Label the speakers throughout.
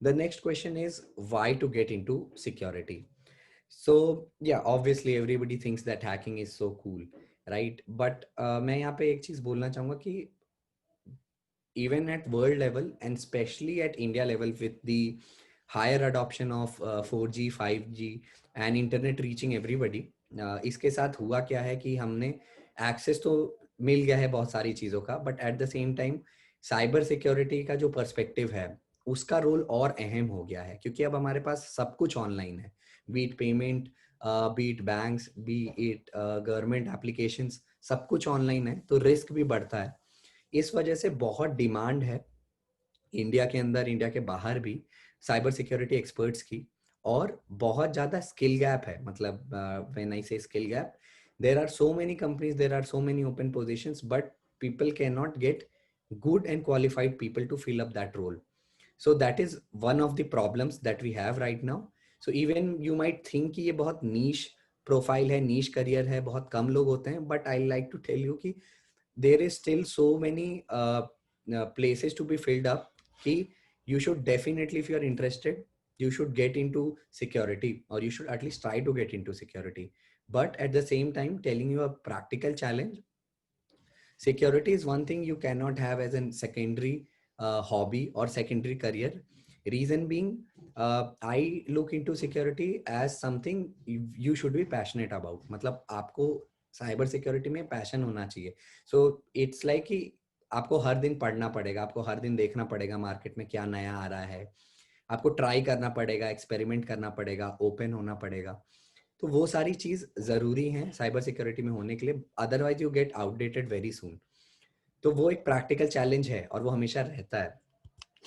Speaker 1: The next question is why to get into security. So yeah, obviously everybody thinks that hacking is so cool, right? But मैं यहाँ पे एक चीज बोलना चाहूंगा कि even at world level and especially at India level with the higher adoption of 4G 5G and internet reaching everybody, इसके साथ हुआ क्या है कि हमने एक्सेस तो मिल गया है बहुत सारी चीज़ों का, but at the same time cyber security का जो पर्सपेक्टिव है उसका रोल और अहम हो गया है, क्योंकि अब हमारे पास सब कुछ ऑनलाइन है, be it payment, be it banks, be it government applications, सब कुछ ऑनलाइन है, तो रिस्क भी बढ़ता है। इस वजह से बहुत डिमांड है इंडिया के अंदर, इंडिया के बाहर भी साइबर सिक्योरिटी एक्सपर्ट्स की, और बहुत ज़्यादा स्किल गैप है। मतलब when I say skill gap, there are so many companies, there are so many open positions, but people cannot get good and qualified people to fill up that role. So that is one of the problems that we have right now. So even you might think कि ये बहुत niche profile है, niche career है, बहुत कम लोग होते हैं, but I like to tell you कि there is still so many places to be filled up कि you should definitely, if you are interested, you should get into security, or you should at least try to get into security. But at the same time, telling you a practical challenge, security is one thing you cannot have as a secondary hobby or secondary career. Reason being, I look into security as something you should be passionate about. मतलब आपको cyber security में passion होना चाहिए. So it's like कि आपको हर दिन पढ़ना पड़ेगा, आपको हर दिन देखना पड़ेगा मार्केट में क्या नया आ रहा है, आपको ट्राई करना पड़ेगा, एक्सपेरिमेंट करना पड़ेगा, ओपन होना पड़ेगा. तो वो सारी चीज जरूरी है साइबर सिक्योरिटी में होने के लिए, otherwise you get outdated very soon. तो वो एक प्रैक्टिकल चैलेंज है और वो हमेशा रहता है.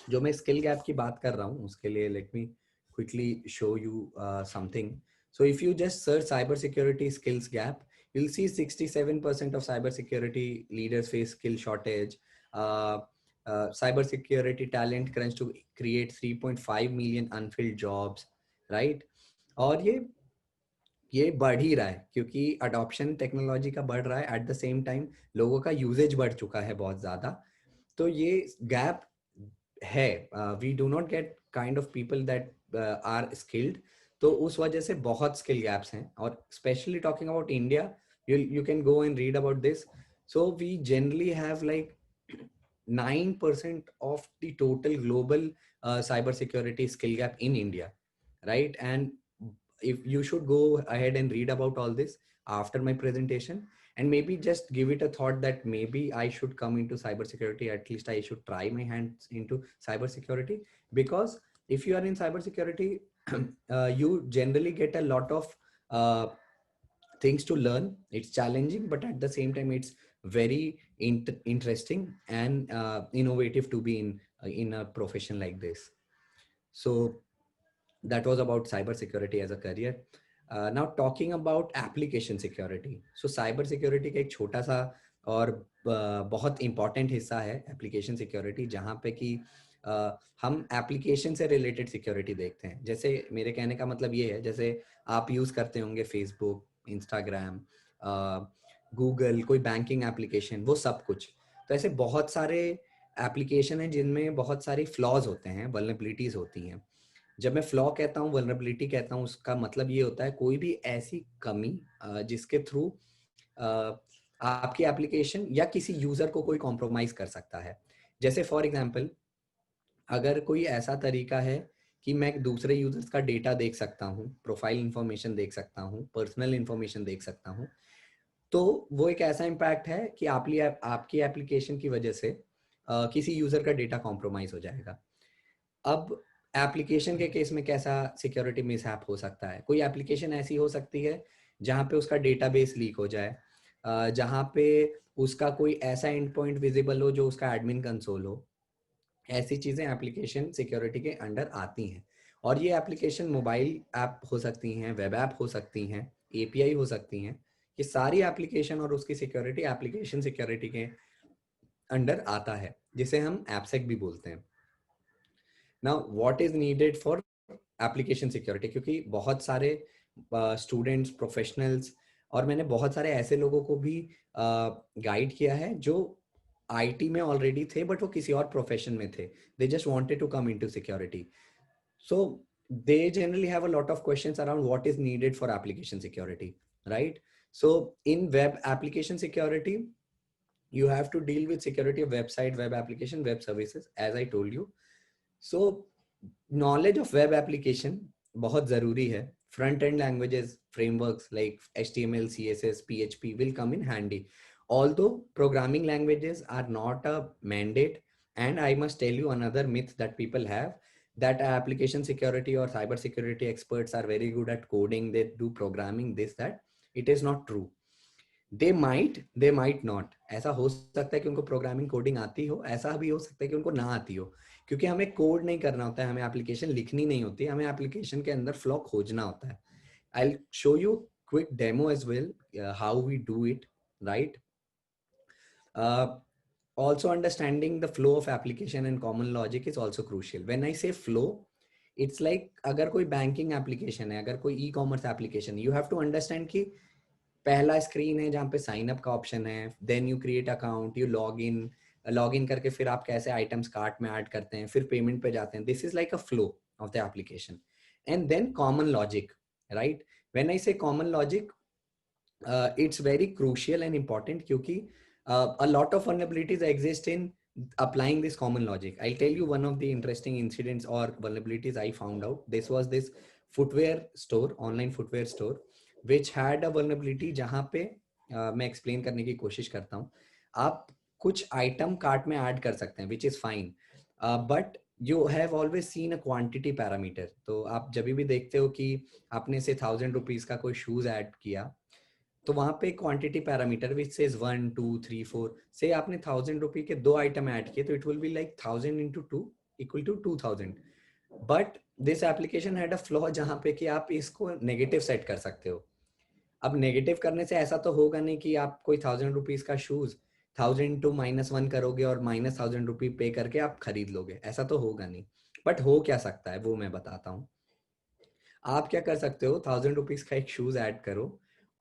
Speaker 1: जो मैं स्किल गैप की बात कर रहा हूँ उसके लिए let me quickly show you something. So if you just search cyber security skills gap, you'll see 67% of cyber security leaders face skill shortage. Cyber security talent crunch to create 3.5 million unfilled jobs, right? और ये बढ़ ही रहा है क्योंकि adoption technology का बढ़ रहा है, एट द सेम टाइम लोगों का यूजेज बढ़ चुका है बहुत ज्यादा. तो ये गैप है. We do not get kind of people that are skilled. तो उस वजह से बहुत स्किल गैप्स हैं, और specially talking about India, you can go and read about this. So we generally have like 9% of the total global cyber security skill gap in India, right? And if you should go ahead and read about all this after my presentation, and maybe just give it a thought that maybe I should come into cybersecurity, at least I should try my hands into cybersecurity. Because if you are in cybersecurity, you generally get a lot of things to learn. It's challenging, but at the same time it's very interesting and innovative to be in a profession like this. So that was about cyber security as a career. Now talking about application security. So cyber security का एक छोटा सा और बहुत important हिस्सा है application security, जहाँ पे कि हम application से related security देखते हैं. जैसे मेरे कहने का मतलब ये है, जैसे आप यूज करते होंगे Facebook, Instagram, Google, कोई बैंकिंग एप्लीकेशन, वो सब कुछ. तो ऐसे बहुत सारे एप्लीकेशन हैं जिनमें बहुत सारी फ्लॉज होते हैं, वल्नरेबिलिटीज होती हैं. जब मैं फ्लॉ कहता हूँ, वल्नरेबिलिटी कहता हूँ, उसका मतलब ये होता है कोई भी ऐसी कमी जिसके थ्रू आपकी एप्लीकेशन या किसी यूजर को कोई कॉम्प्रोमाइज कर सकता है. जैसे फॉर एग्जांपल, अगर कोई ऐसा तरीका है कि मैं दूसरे यूजर्स का डेटा देख सकता हूँ, प्रोफाइल इंफॉर्मेशन देख सकता हूँ, पर्सनल इंफॉर्मेशन देख सकता हूँ, तो वो एक ऐसा इम्पैक्ट है कि आपकी एप्लीकेशन की वजह से किसी यूजर का डेटा कॉम्प्रोमाइज हो जाएगा. अब एप्लीकेशन के केस में कैसा सिक्योरिटी मिसहैप हो सकता है? कोई एप्लीकेशन ऐसी हो सकती है जहाँ पे उसका डेटाबेस लीक हो जाए, जहाँ पे उसका कोई ऐसा एंड पॉइंट विजिबल हो जो उसका एडमिन कंसोल हो. ऐसी चीजें एप्लीकेशन सिक्योरिटी के अंडर आती हैं. और ये एप्लीकेशन मोबाइल ऐप हो सकती हैं, वेब ऐप हो सकती हैं, एपीआई हो सकती हैं. ये सारी एप्लीकेशन और उसकी सिक्योरिटी एप्लीकेशन सिक्योरिटी के अंडर आता है, जिसे हम एपसेक भी बोलते हैं. Now what is needed for application security? क्योंकि बहुत सारे स्टूडेंट्स, प्रोफेशनल्स, और मैंने बहुत सारे ऐसे लोगों को भी गाइड किया है जो आईटी में ऑलरेडी थे बट वो किसी और प्रोफेशन में थे. They just wanted to come into security. So they generally have a lot of questions around what is needed for application security, right? So in web application security, you have to deal with security of website, web application, web services, as I told you. So knowledge of web application बहुत जरूरी है. Front end languages, frameworks like HTML, CSS, PHP will come in handy. Although programming languages are not a mandate, and I must tell you another myth that people have, that application security or cyber security experts are very good at coding, they do programming, this, that. It is not true. They might not. ऐसा हो सकता है कि उनको programming coding आती हो, ऐसा भी हो सकता है कि उनको ना आती हो, क्योंकि हमें कोड नहीं करना होता है, हमें एप्लीकेशन लिखनी नहीं होती, हमें एप्लीकेशन के अंदर फ्लॉ खोजना होता है. I will show you quick demo as well how we do it, right? Also understanding the flow of application and common logic is also crucial. When I say flow, it's like अगर कोई banking application है, अगर कोई e commerce application, you have to understand कि पहला screen है जहाँ पे साइन अप का ऑप्शन है, then you create account, you log in करके फिर आप कैसे आइटम्स कार्ट में ऐड करते हैं, फिर पेमेंट पे जाते हैं. This is like a flow of the application. And then common logic, right? When I say common logic, it's very crucial and important क्योंकि a lot of vulnerabilities exist in applying this common logic. I'll tell you one of the interesting incidents or vulnerabilities I found out. This was this footwear store, online footwear store, which had a vulnerability जहाँ पे मैं explain करने की कोशिश करता हूँ. आप कुछ item cart में add कर सकते हैं, which is fine, but you have always seen a quantity parameter. तो आप जब भी देखते हो कि आपने से 1000 रुपीज का कोई शूज ऐड किया, तो वहां पे क्वांटिटी पैरामीटर विच सेज 1 2 3 4, से आपने 1000 रुपी के 2 आइटम ऐड किए, तो इट विल बी लाइक 1000 into 2 equal to 2000. But this application had a flaw जहां पे कि आप इसको नेगेटिव सेट कर सकते हो. अब नेगेटिव करने से ऐसा तो होगा नहीं कि आप कोई 1000 रुपीज का शूज 1000 to -1 करोगे और -1000 रुपी पे करके आप खरीद लोगे, ऐसा तो होगा नहीं. बट हो क्या सकता है वो मैं बताता हूँ. आप क्या कर सकते हो, 1000 रुपीज का एक शूज ऐड करो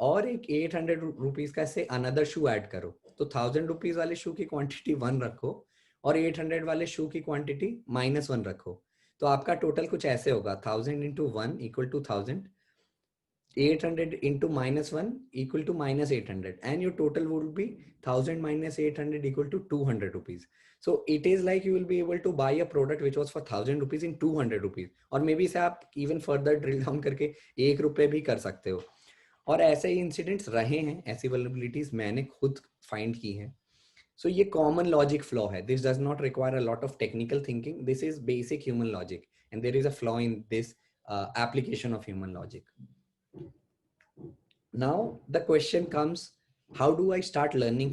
Speaker 1: और एक 800 रुपीज का से अनदर शू ऐड करो. तो 1000 रुपीज वाले शू की क्वांटिटी 1 रखो और 800 वाले शू की क्वांटिटी -1 रखो. तो आपका टोटल कुछ ऐसे होगा, 1000 into 1 equal to 1000, 800 into -1 equal to -800, and your total would be 1000 minus 800 equal to 200 rupees. So it is like you will be able to buy a product which was for 1000 rupees in 200 rupees, और may be इसे आप even further drill down करके 1 रुपए भी कर सकते हो. और ऐसे ही इंसिडेंट्स रहे हैं, ऐसी वल्नरेबिलिटीज मैंने खुद फाइंड की हैं. सो ये कॉमन लॉजिक फ्लॉ है. This does not require a lot of technical thinking, this is basic human logic, and there is a flaw in this application of human logic. Now the question comes, how do I start learning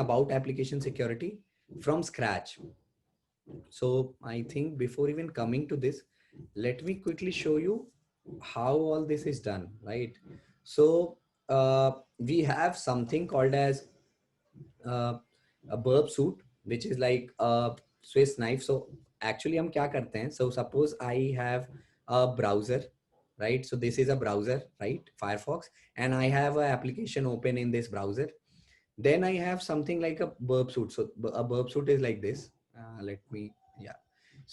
Speaker 1: about application security from scratch? So I think before even coming to this, let me quickly show you how all this is done, right? So we have something called as a burp suit, which is like a Swiss knife. So actually हम क्या करते हैं? So suppose I have a browser, right? So this is a browser, right? Firefox, and I have an application open in this browser. Then I have something like a burp suit. So a burp suit is like this. Yeah.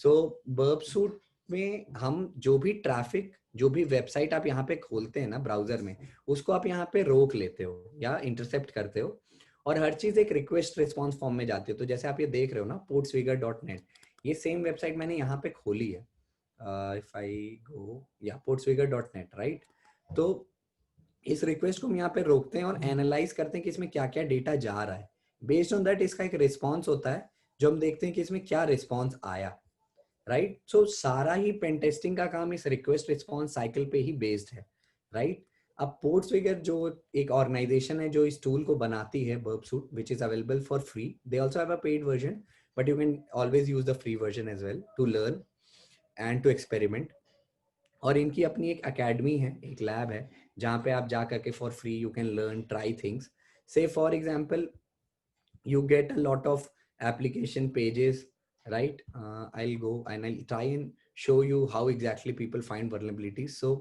Speaker 1: So burp suit में हम जो भी traffic, जो भी website आप यहाँ पे खोलते हैं ना ब्राउजर में, उसको आप यहाँ पे रोक लेते हो या इंटरसेप्ट करते हो, और हर चीज एक रिक्वेस्ट रिस्पॉन्स फॉर्म में जाती है. तो जैसे आप ये देख रहे हो ना, portswigger.net, ये सेम वेबसाइट मैंने यहाँ पे खोली है. इफ आई गो या portswigger.net, राइट? तो इस रिक्वेस्ट को हम यहाँ पे रोकते हैं और एनालाइज करते हैं कि इसमें क्या क्या डेटा जा रहा है. बेस्ड ऑन दैट इसका एक रिस्पॉन्स होता है, जो हम देखते हैं कि इसमें क्या रिस्पॉन्स आया, राइट? सो सारा ही पेन टेस्टिंग का काम इस रिक्वेस्ट रिस्पॉन्स साइकिल पे ही बेस्ड है, राइट? अब पोर्ट्सविगर जो एक ऑर्गेनाइजेशन है जो इस टूल को बनाती है, Burp Suite, which is available for free. They also have a paid version, but you can always use the free version as well to learn and to experiment. और इनकी अपनी एक अकेडमी है, एक लैब है, जहाँ पे आप जा करके for free you can learn, try things. Say for example you get a lot of application pages, right? I'll go and I'll try and show you how exactly people find vulnerabilities. So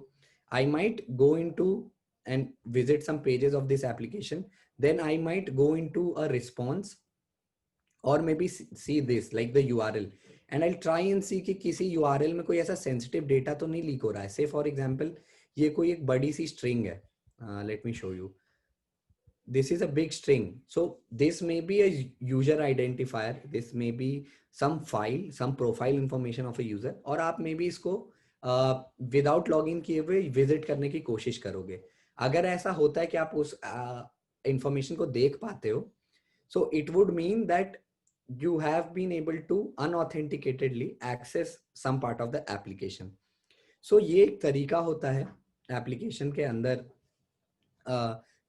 Speaker 1: I might go into and visit some pages of this application, then I might go into a response, or maybe see this like the URL, and I try and see कि किसी URL में कोई ऐसा sensitive data तो नहीं leak हो रहा है. से फॉर एग्जांपल ये कोई एक बड़ी सी स्ट्रिंग है. Let me show you. This is a big string, so this may be a user identifier, this may be some file, some profile information of a user, और आप मे बी इसको without log in किए हुए visit करने की कोशिश करोगे. अगर ऐसा होता है कि आप उस इंफॉर्मेशन को देख पाते हो, so it would mean that you have been able to unauthenticatedly access some part of the application. So ये एक तरीका होता है एप्लीकेशन के अंदर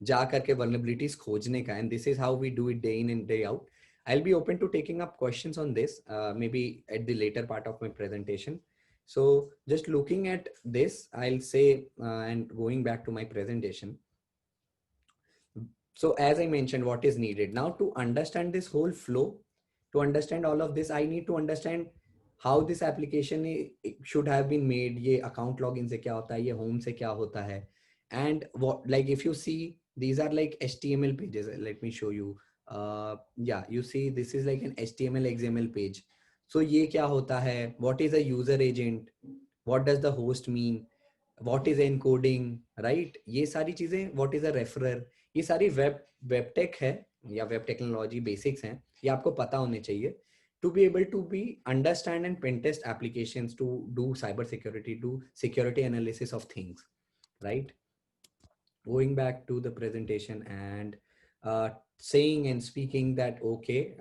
Speaker 1: जा करके vulnerabilities खोजने का, and this is how we do it day in and day out. I'll be open to taking up questions on this maybe at the later part of my presentation. So just looking at this, I'll say and going back to my presentation. So as I mentioned, what is needed now to understand this whole flow, to understand all of this, I need to understand how this application should have been made. ये account login से क्या होता है, ये home से क्या होता है, and what, like if you see, these are like HTML pages. Let me show you. Yeah, you see this is like an HTML XML page. So ये क्या होता है, what is a user agent, what does the host mean, what is encoding, right? ये सारी चीजें, what is a referrer, ये सारी web take है या वेब टेक्नोलॉजी बेसिक्स हैं, ये आपको पता होने चाहिए to be able to be understand and pen test applications, to do cyber security, do security analysis of things, right? Going back to the presentation and saying and speaking that okay,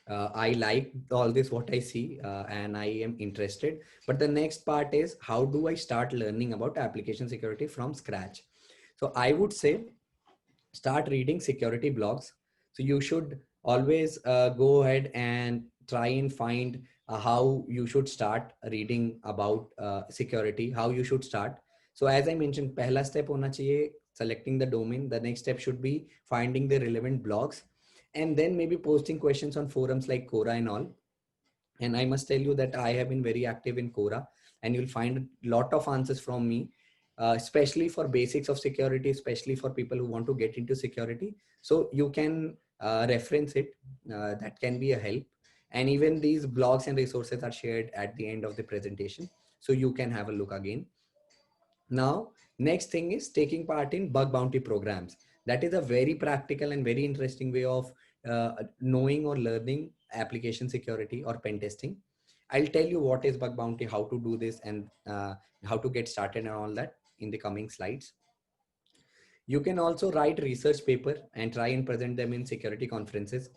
Speaker 1: I like all this what I see and I am interested, but the next part is how do I start learning about application security from scratch. So I would say start reading security blogs. So you should always go ahead and try and find how you should start reading about security, how you should start. So as I mentioned, पहला step होना चाहिए selecting the domain. The next step should be finding the relevant blogs, and then maybe posting questions on forums like Quora and all. And I must tell you that I have been very active in Quora, and you'll find a lot of answers from me, especially for basics of security, especially for people who want to get into security. So you can reference it. That can be a help. And even these blogs and resources are shared at the end of the presentation, so you can have a look again. Now, next thing is taking part in bug bounty programs. That is a very practical and very interesting way of knowing or learning application security or pen testing. I'll tell you what is bug bounty, how to do this, and how to get started and all that in the coming slides. You can also write research paper and try and present them in security conferences.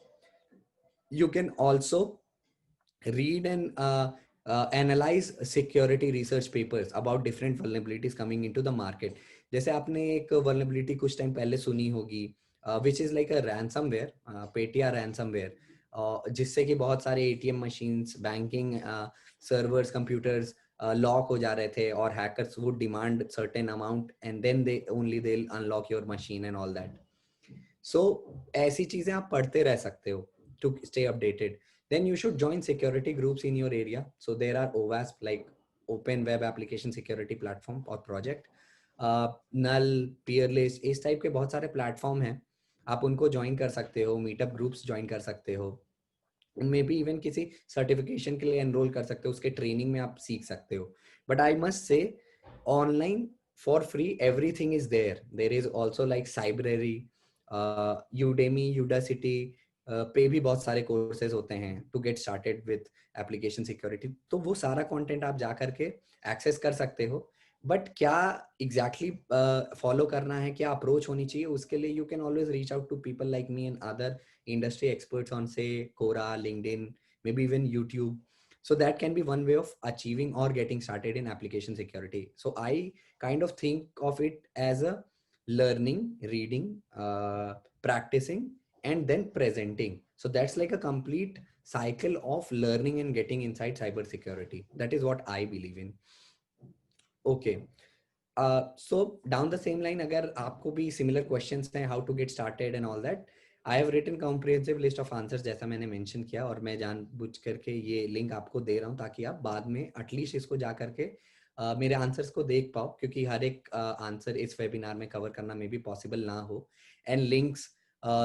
Speaker 1: You can also read and analyze security research papers about different vulnerabilities coming into the market. जैसे आपने एक vulnerability कुछ time पहले सुनी होगी, which is like a ransomware, पेटिया ransomware, जिससे कि बहुत सारे ATM machines, banking servers, computers lock हो जा रहे थे, और hackers would demand certain amount and then they'll unlock your machine and all that. So ऐसी चीजें आप पढ़ते रह सकते हो to stay updated. Then you should join security groups in your area. So there are OWASP, like Open Web Application Security Platform or Project, Null, Peerless, इस type के बहुत सारे प्लेटफॉर्म हैं, आप उनको ज्वाइन कर सकते हो, मीटअप ग्रुप्स ज्वाइन कर सकते हो, मे बी इवन किसी सर्टिफिकेशन के लिए एनरोल कर सकते हो, उसके ट्रेनिंग में आप सीख सकते हो. But I must say online for free everything is there. There is also like Cybrary, Udemy, Udacity पे भी बहुत सारे कोर्सेज होते हैं to get started with application security. तो वो सारा कंटेंट आप जा करके एक्सेस कर सकते हो. बट क्या एग्जैक्टली फॉलो करना है, क्या अप्रोच होनी चाहिए, उसके लिए you can always reach out to people like me and other industry experts on say Quora, LinkedIn, maybe even YouTube. So that can be one way of achieving or getting started in application security. So I kind of think of it as a learning, reading, practicing, and then presenting. So that's like a complete cycle of learning and getting inside cyber security. That is what I believe in. Okay. So down the same line, अगर आपको भी similar questions हैं, how to get started and all that, I have written comprehensive list of answers, जैसा मैंने mention किया, और मैं जानबूझ करके ये लिंक आपको दे रहा हूँ ताकि आप बाद में एटलीस्ट इसको जा करके मेरे आंसर्स को देख पाओ, क्योंकि हर एक आंसर इस वेबिनार में कवर करना मे भी पॉसिबल ना हो. And links,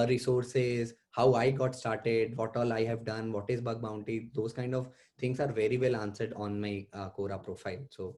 Speaker 1: resources, how I got started, what all I have done, what is bug bounty, those kind of things are very well answered on my Quora profile. So